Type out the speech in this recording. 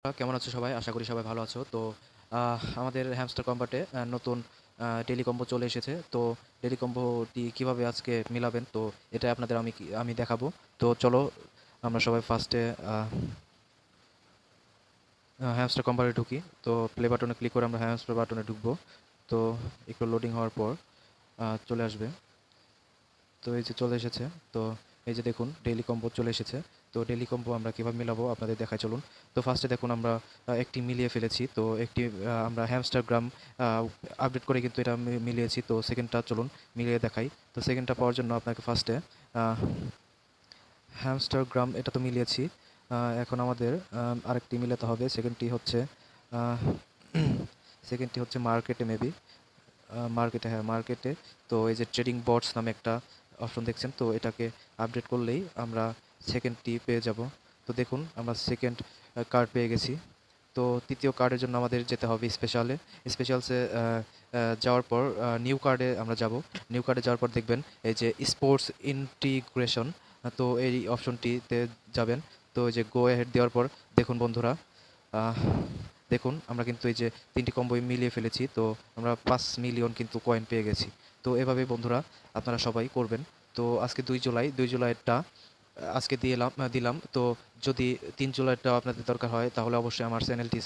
কেমন আছো সবাই? আশা করি সবাই ভালো আছো। তো আমাদের হ্যামস্টার কম্বাটে নতুন ডেইলি কম্বো চলে এসেছে। তো ডেইলি কম্বোটি কিভাবে আজকে মিলাবেন, তো এটা আপনাদের আমি দেখাবো। তো চলো আমরা সবাই ফার্স্টে হ্যামস্টার কম্বাটে ঢুকি। তো প্লে বাটনে ক্লিক করে আমরা হ্যামস্টার বাটনে ঢুকবো। তো একটু লোডিং হওয়ার পর চলে আসবে। তো এই যে চলে এসেছে। তো এই যে দেখুন ডেইলি কম্বো চলে এসেছে। তো ডেইলি কম্বো আমরা কীভাবে মিলাবো আপনাদের দেখাই চলুন। তো ফার্স্টে দেখুন আমরা একটি মিলিয়ে ফেলেছি। তো একটি আমরা হ্যামস্টারগ্রাম আপডেট করে কিন্তু এটা মিলিয়েছি। তো সেকেন্ডটা চলুন মিলিয়ে দেখাই। তো সেকেন্ডটা পাওয়ার জন্য আপনাকে ফার্স্টে হ্যামস্টারগ্রাম এটা তো মিলিয়েছি। এখন আমাদের আরেকটি মিলাতে হবে। সেকেন্ডটি হচ্ছে মার্কেটে মেবি, মার্কেটে, হ্যাঁ মার্কেটে। তো এই যে ট্রেডিং বটস নামে একটা অপশন দেখছেন, তো এটাকে আপডেট করলেই আমরা সেকেন্ডটি পেয়ে যাব। তো দেখুন আমরা সেকেন্ড কার্ড পেয়ে গেছি। তো তৃতীয় কার্ডের জন্য আমাদের যেতে হবে স্পেশালসে যাওয়ার পর নিউ কার্ডে আমরা যাব। নিউ কার্ডে যাওয়ার পর দেখবেন এই যে স্পোর্টস ইন্টিগ্রেশন, তো এই অপশনটিতে যাবেন। তো এই যে গো অ্যাহেড দেওয়ার পর দেখুন বন্ধুরা, আহ, দেখুন আমরা কিন্তু এই যে তিনটি কম্বোই মিলিয়ে ফেলেছি। তো আমরা 5 মিলিয়ন কিন্তু কয়েন পেয়ে গেছি। তো এভাবে বন্ধুরা আপনারা সবাই করবেন। তো আজকে 2 জুলাইটা আজকে দিলাম। তো যদি 3 জুলাইটা আপনাদের দরকার হয় তাহলে অবশ্যই আমার চ্যানেলটি